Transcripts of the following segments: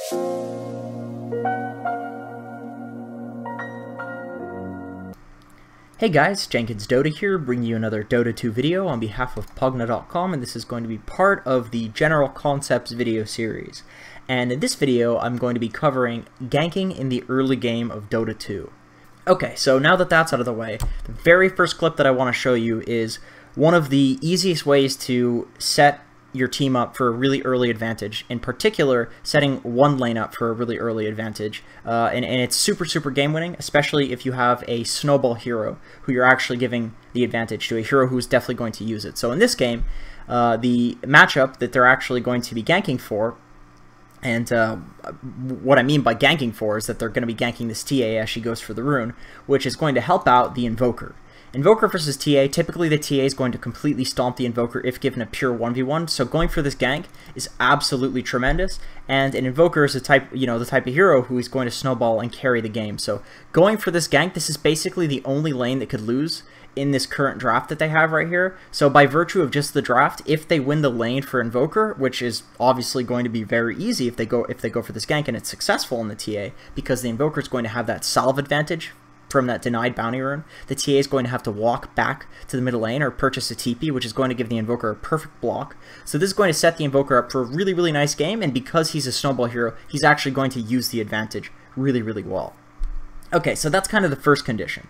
Hey guys, Jenkins Dota here, bringing you another Dota 2 video on behalf of Pvgna.com, and this is going to be part of the General Concepts video series. And in this video, I'm going to be covering ganking in the early game of Dota 2. Okay, so now that that's out of the way, the very first clip that I want to show you is one of the easiest ways to set your team up for a really early advantage, in particular setting one lane up for a really early advantage, and it's super game winning, especially if you have a snowball hero who you're actually giving the advantage to, a hero who's definitely going to use it. So in this game, the matchup that they're actually going to be ganking for, and what I mean by ganking for is that they're going to be ganking this TA as she goes for the rune, which is going to help out the Invoker. Invoker versus TA, typically the TA is going to completely stomp the Invoker if given a pure 1v1, so going for this gank is absolutely tremendous, and an Invoker is a type, the type of hero who is going to snowball and carry the game. So going for this gank, this is basically the only lane that could lose in this current draft that they have right here. So by virtue of just the draft, if they win the lane for Invoker, which is obviously going to be very easy if they go for this gank and it's successful in the TA, because the Invoker is going to have that salve advantage from that denied bounty rune, the TA is going to have to walk back to the middle lane or purchase a TP, which is going to give the Invoker a perfect block. So this is going to set the Invoker up for a really nice game, and because he's a snowball hero, he's actually going to use the advantage really well. Okay, so that's kind of the first condition.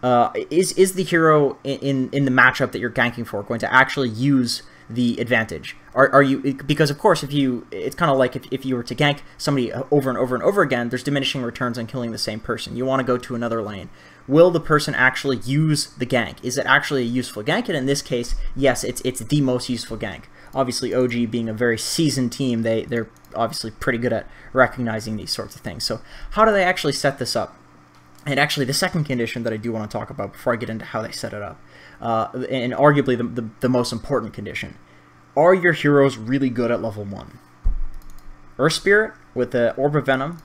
Is the hero in the matchup that you're ganking for going to actually use the advantage? Are you, because of course it's kind of like if you were to gank somebody over and over again, there's diminishing returns on killing the same person. You want to go to another lane. Will the person actually use the gank? Is it actually a useful gank? And in this case, yes, it's the most useful gank. Obviously, OG being a very seasoned team, they're obviously pretty good at recognizing these sorts of things. So how do they actually set this up? And actually, the second condition that I do want to talk about before I get into how they set it up, and arguably the most important condition, are your heroes really good at level 1? Earth Spirit with the Orb of Venom,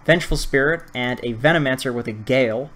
Vengeful Spirit, and a Venomancer with a Gale.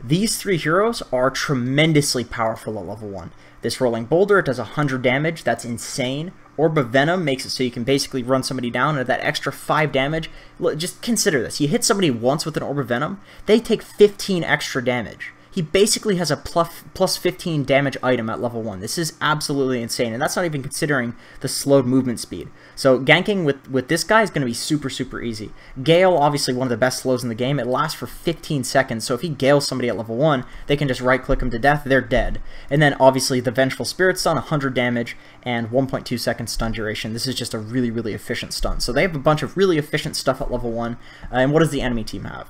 These three heroes are tremendously powerful at level 1. This Rolling Boulder, it does 100 damage, that's insane. Orb of Venom makes it so you can basically run somebody down, and that extra 5 damage, just consider this. You hit somebody once with an Orb of Venom, they take 15 extra damage. He basically has a plus 15 damage item at level 1. This is absolutely insane, and that's not even considering the slowed movement speed. So ganking with this guy is going to be super easy. Gale, obviously one of the best slows in the game. It lasts for 15 seconds, so if he gales somebody at level 1, they can just right-click him to death, they're dead. And then obviously the Vengeful Spirit stun, 100 damage, and 1.2 second stun duration. This is just a really efficient stun. So they have a bunch of really efficient stuff at level 1, and what does the enemy team have?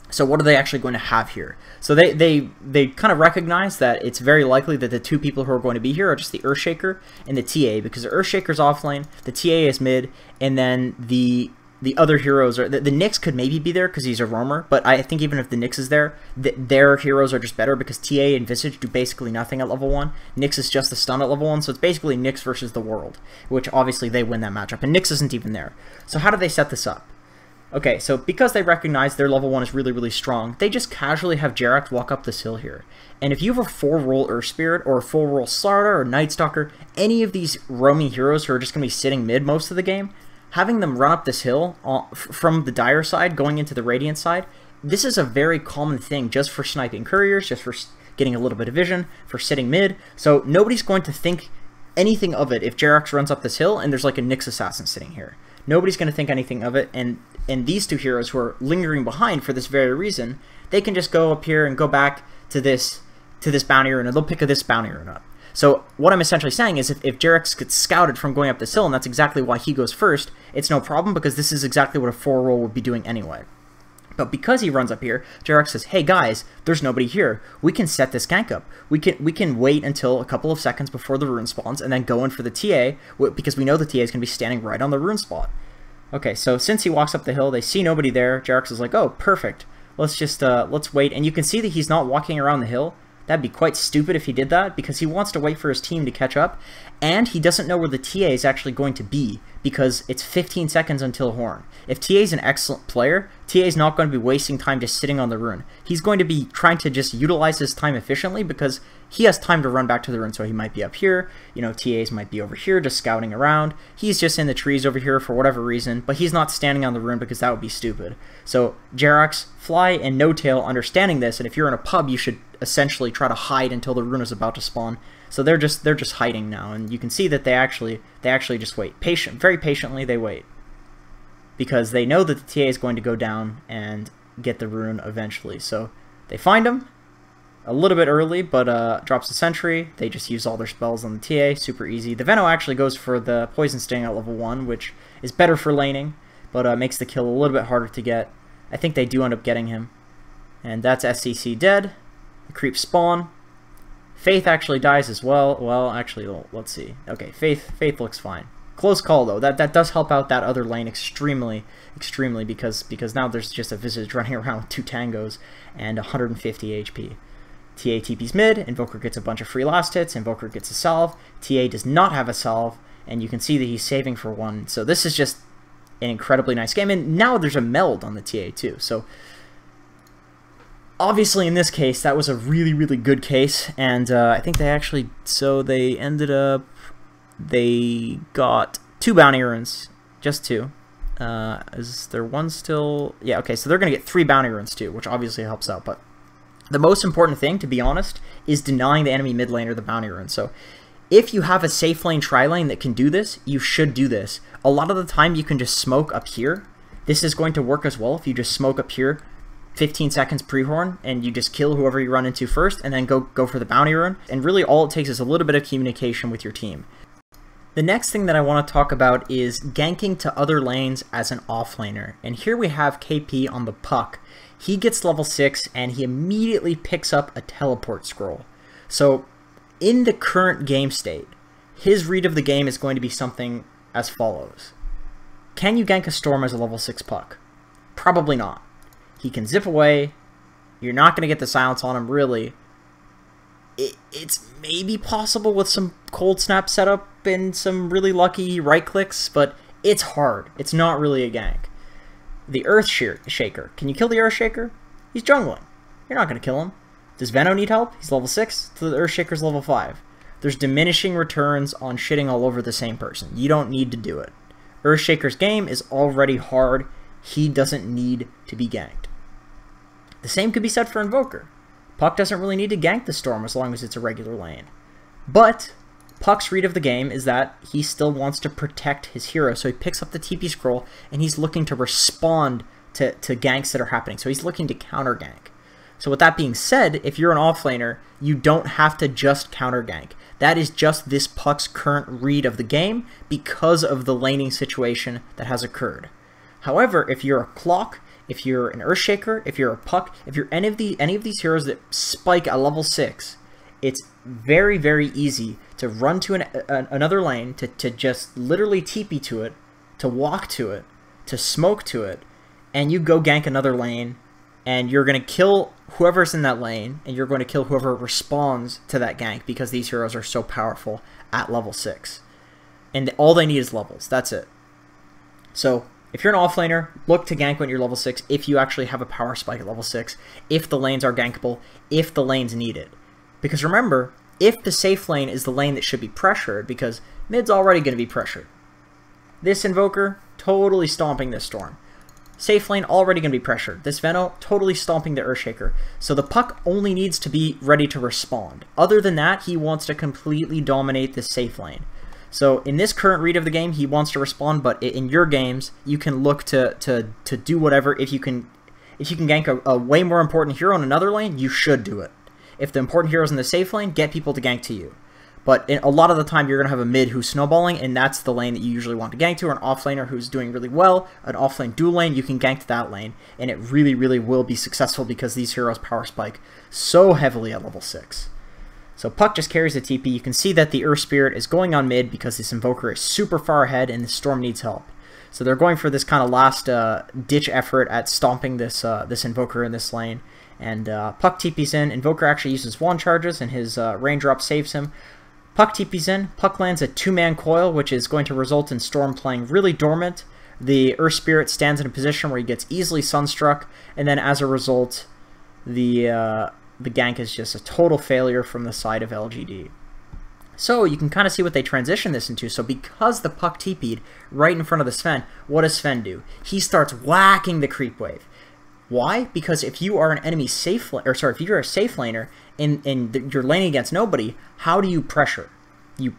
So what are they actually going to have here? So they kind of recognize that it's very likely that the two people who are going to be here are just the Earthshaker and the TA, because the Earthshaker's off lane, the TA is mid, and then the other heroes are... The Nyx could maybe be there because he's a roamer, but I think even if the Nyx is there, their heroes are just better because TA and Visage do basically nothing at level 1. Nyx is just a stun at level 1, so it's basically Nyx versus the world, which obviously they win that matchup, and Nyx isn't even there. So how do they set this up? Okay, so because they recognize their level 1 is really strong, they just casually have Jerax walk up this hill here. And if you have a full roll Earth Spirit or a full roll Slardar or Night Stalker, any of these roaming heroes who are just going to be sitting mid most of the game, having them run up this hill from the Dire side going into the Radiant side, this is a very common thing just for sniping couriers, just for getting a little bit of vision, for sitting mid. So nobody's going to think anything of it if Jerax runs up this hill and there's like a Nyx assassin sitting here. Nobody's going to think anything of it, and these two heroes who are lingering behind for this very reason, they can just go up here and go back to this bounty rune, and they'll pick this bounty rune up. So what I'm essentially saying is if Jerax gets scouted from going up this hill, and that's exactly why he goes first, it's no problem because this is exactly what a 4-roll would be doing anyway. But because he runs up here, Jerax says, hey guys, there's nobody here. We can set this gank up. We can wait until a couple of seconds before the rune spawns and then go in for the TA, because we know the TA is going to be standing right on the rune spot. Okay, so since he walks up the hill, they see nobody there. Jerax is like, oh, perfect. Let's just, let's wait. And you can see that he's not walking around the hill. That'd be quite stupid if he did that, because he wants to wait for his team to catch up, and he doesn't know where the TA is actually going to be, because it's 15 seconds until Horn. If TA is an excellent player, TA is not going to be wasting time just sitting on the rune. He's going to be trying to just utilize his time efficiently, because he has time to run back to the rune, so he might be up here, you know, TAs might be over here just scouting around. He's just in the trees over here for whatever reason, but he's not standing on the rune because that would be stupid. So Jerax, Fly, and No Tail understanding this, and if you're in a pub, you should essentially try to hide until the rune is about to spawn. So they're just hiding now, and you can see that they actually just wait. Very patiently they wait, because they know that the TA is going to go down and get the rune eventually. So they find him a little bit early, but drops the sentry. They just use all their spells on the TA, super easy. The Veno actually goes for the Poison Sting at level 1, which is better for laning, but makes the kill a little bit harder to get. I think they do end up getting him. And that's SCC dead. The creeps spawn. Faith actually dies as well. Well, actually, let's see. Okay, Faith looks fine. Close call, though. That does help out that other lane extremely, because now there's just a Visage running around with 2 tangos and 150 HP. TA TP's mid, Invoker gets a bunch of free last hits, Invoker gets a salve, TA does not have a salve, and you can see that he's saving for one. So this is just an incredibly nice game, and now there's a meld on the TA too. So obviously in this case, that was a really, really good case, and I think they actually, so they ended up, they got 2 bounty runes, just 2. Is there one still? Yeah, okay, so they're going to get 3 bounty runes too, which obviously helps out, but the most important thing, to be honest, is denying the enemy mid laner the bounty rune. So if you have a safe lane tri-lane that can do this, you should do this. A lot of the time you can just smoke up here. This is going to work as well if you just smoke up here 15 seconds pre-horn and you just kill whoever you run into first and then go for the bounty rune. And really all it takes is a little bit of communication with your team. The next thing that I want to talk about is ganking to other lanes as an offlaner. And here we have KP on the puck. He gets level 6 and he immediately picks up a teleport scroll. So in the current game state, his read of the game is going to be something as follows. Can you gank a Storm as a level 6 puck? Probably not. He can zip away. You're not going to get the silence on him, really. It's maybe possible with some cold snap setup and some really lucky right clicks, but it's hard. It's not really a gank. The Earth Shaker. Can you kill the Earth Shaker? He's jungling. You're not going to kill him. Does Veno need help? He's level 6. The Earth Shaker's level 5. There's diminishing returns on shitting all over the same person. You don't need to do it. Earth Shaker's game is already hard. He doesn't need to be ganked. The same could be said for Invoker. Puck doesn't really need to gank the Storm as long as it's a regular lane. But Puck's read of the game is that he still wants to protect his hero, so he picks up the TP scroll and he's looking to respond to ganks that are happening. So he's looking to counter gank. So with that being said, if you're an offlaner, you don't have to just counter gank. That is just this Puck's current read of the game because of the laning situation that has occurred. However, if you're a Clock, if you're an Earthshaker, if you're a Puck, if you're any of these heroes that spike at level 6, it's very, very easy to run to another lane, to just literally TP to it, to walk to it, to smoke to it, and you go gank another lane, and you're going to kill whoever's in that lane, and you're going to kill whoever responds to that gank because these heroes are so powerful at level 6. And all they need is levels. That's it. So if you're an offlaner, look to gank when you're level 6 if you actually have a power spike at level 6, if the lanes are gankable, if the lanes need it. Because remember, if the safe lane is the lane that should be pressured, because mid's already going to be pressured. This Invoker, totally stomping this Storm. Safe lane, already going to be pressured. This Veno, totally stomping the Earthshaker. So the Puck only needs to be ready to respond. Other than that, he wants to completely dominate this safe lane. So in this current read of the game, he wants to respond, but in your games, you can look to do whatever. If you can gank a way more important hero in another lane, you should do it. If the important hero is in the safe lane, get people to gank to you. But a lot of the time, you're going to have a mid who's snowballing, and that's the lane that you usually want to gank to, or an offlaner who's doing really well. An offlane dual lane, you can gank to that lane, and it really, really will be successful because these heroes power spike so heavily at level 6. So Puck just carries the TP. You can see that the Earth Spirit is going on mid because this Invoker is super far ahead, and the Storm needs help. So they're going for this kind of last ditch effort at stomping this this Invoker in this lane. And Puck TP's in. Invoker actually uses wand charges, and his raindrop saves him. Puck TP's in. Puck lands a 2-man coil, which is going to result in Storm playing really dormant. The Earth Spirit stands in a position where he gets easily sunstruck, and then as a result, the gank is just a total failure from the side of LGD. So you can kind of see what they transition this into. So because the Puck TP'd right in front of the Sven, what does Sven do? He starts whacking the creep wave. Why? Because if you are an enemy safe, or sorry, if you're a safe laner and you're laning against nobody, how do you pressure? You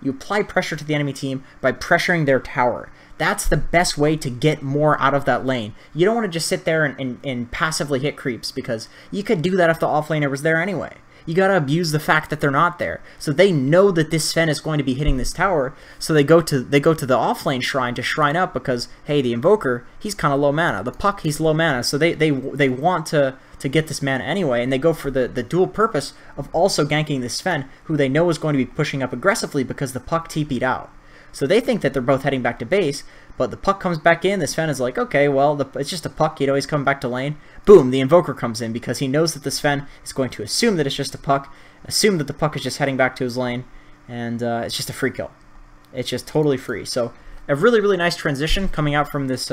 apply pressure to the enemy team by pressuring their tower. That's the best way to get more out of that lane. You don't want to just sit there and passively hit creeps, because you could do that if the offlaner was there anyway. You gotta abuse the fact that they're not there. So they know that this Sven is going to be hitting this tower, so they go to the offlane shrine to shrine up, because hey, the Invoker, he's kind of low mana. The Puck, he's low mana, so they want to get this mana anyway, and they go for the dual purpose of also ganking this Sven, who they know is going to be pushing up aggressively because the Puck TP'd out. So they think that they're both heading back to base, but the Puck comes back in. The Sven is like, okay, well, it's just a Puck, you know, he's coming back to lane. Boom, the Invoker comes in, because he knows that the Sven is going to assume that it's just a Puck, assume that the Puck is just heading back to his lane, and it's just a free kill. It's just totally free. So a really, really nice transition coming out from this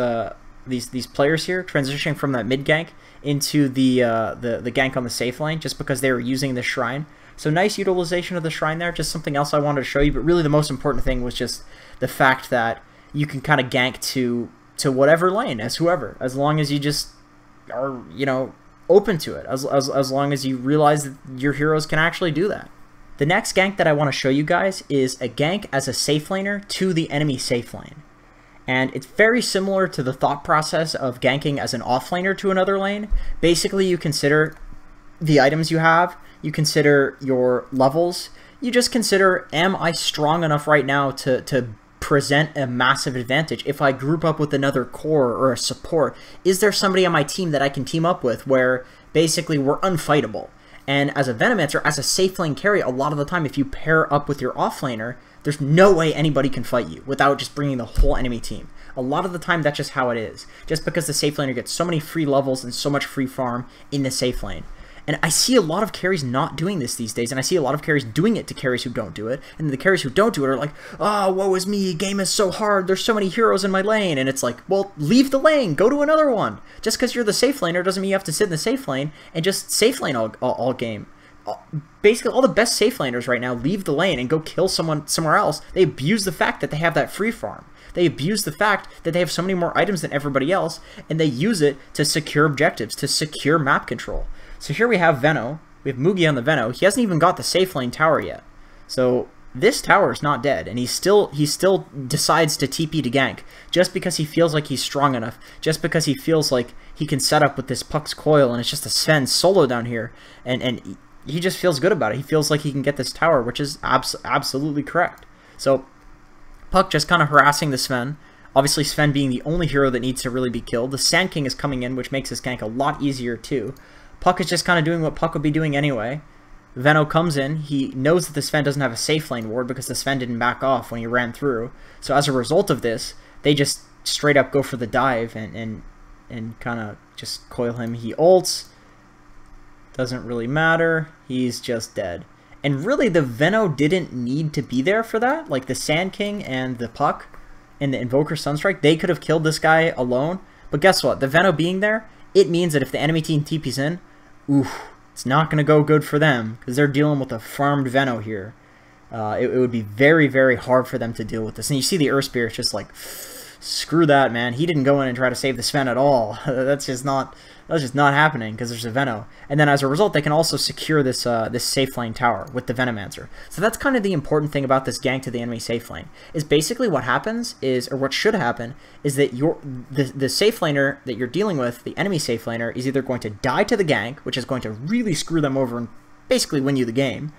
these players here, transitioning from that mid gank into the gank on the safe lane, just because they were using the shrine. So nice utilization of the shrine there, just something else I wanted to show you, but really the most important thing was just the fact that you can kind of gank to whatever lane, as whoever, as long as you just are, you know, open to it, as long as you realize that your heroes can actually do that. The next gank that I want to show you guys is a gank as a safe laner to the enemy safe lane. And it's very similar to the thought process of ganking as an offlaner to another lane. Basically, you consider the items you have, you consider your levels, you just consider, am I strong enough right now to present a massive advantage? If I group up with another core or a support, is there somebody on my team that I can team up with where basically we're unfightable? And as a Venomancer, as a safe lane carry, a lot of the time if you pair up with your offlaner, there's no way anybody can fight you without just bringing the whole enemy team. A lot of the time that's just how it is, just because the safe laner gets so many free levels and so much free farm in the safe lane. And I see a lot of carries not doing this these days, and I see a lot of carries doing it to carries who don't do it, and the carries who don't do it are like, oh, woe is me, game is so hard, there's so many heroes in my lane, and it's like, well, leave the lane, go to another one. Just because you're the safe laner doesn't mean you have to sit in the safe lane and just safe lane all game. Basically, all the best safe laners right now leave the lane and go kill someone somewhere else. They abuse the fact that they have that free farm. They abuse the fact that they have so many more items than everybody else, and they use it to secure objectives, to secure map control. So here we have Veno. We have Mugi on the Veno. He hasn't even got the safe lane tower yet. So this tower is not dead, and he still decides to TP to gank just because he feels like he's strong enough, just because he feels like he can set up with this Puck's coil, and it's just a Sven solo down here, and he just feels good about it. He feels like he can get this tower, which is absolutely correct. So Puck just kind of harassing the Sven. Obviously, Sven being the only hero that needs to really be killed. The Sand King is coming in, which makes this gank a lot easier too. Puck is just kind of doing what Puck would be doing anyway. Veno comes in. He knows that the Sven doesn't have a safe lane ward because the Sven didn't back off when he ran through. So as a result of this, they just straight up go for the dive and kind of just coil him. He ults. Doesn't really matter. He's just dead. And really, the Veno didn't need to be there for that. Like the Sand King and the Puck and the Invoker Sunstrike, they could have killed this guy alone. But guess what? The Veno being there, it means that if the enemy team TP's in, oof, it's not going to go good for them because they're dealing with a farmed Veno here. It would be very, very hard for them to deal with this. And you see the Earth Spirit just like, screw that, man. He didn't go in and try to save the Sven at all. That's just not happening because there's a Veno. And then as a result, they can also secure this this safe lane tower with the Venomancer. So that's kind of the important thing about this gank to the enemy safe lane. Is basically what happens is, or what should happen, is that the safe laner that you're dealing with, the enemy safe laner, is either going to die to the gank, which is going to really screw them over and basically win you the game,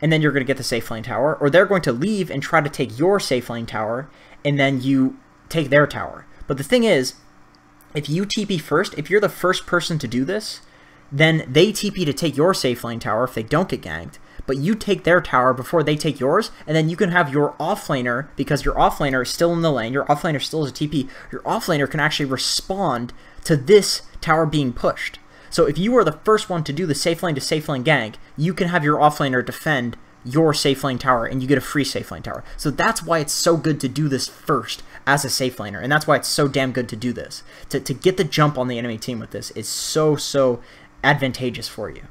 and then you're going to get the safe lane tower, or they're going to leave and try to take your safe lane tower, and then you take their tower. But the thing is, if you TP first, if you're the first person to do this, then they TP to take your safe lane tower if they don't get ganked. but you take their tower before they take yours, and then you can have your offlaner, because your offlaner is still in the lane, your offlaner still is a TP, your offlaner can actually respond to this tower being pushed. So if you are the first one to do the safe lane to safe lane gank, you can have your offlaner defend your safe lane tower, and you get a free safe lane tower. So that's why it's so good to do this first as a safe laner, and that's why it's so damn good to do this. To get the jump on the enemy team with this is so advantageous for you.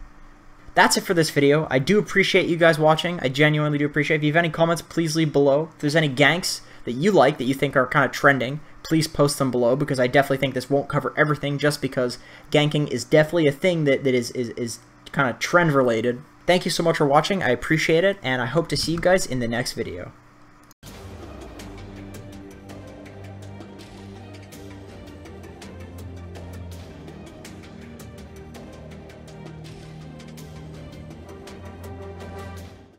That's it for this video. I do appreciate you guys watching. I genuinely do appreciate it. If you have any comments, please leave below. If there's any ganks that you like, that you think are kind of trending, please post them below, because I definitely think this won't cover everything, just because ganking is definitely a thing that is kind of trend related. Thank you so much for watching. I appreciate it, and I hope to see you guys in the next video.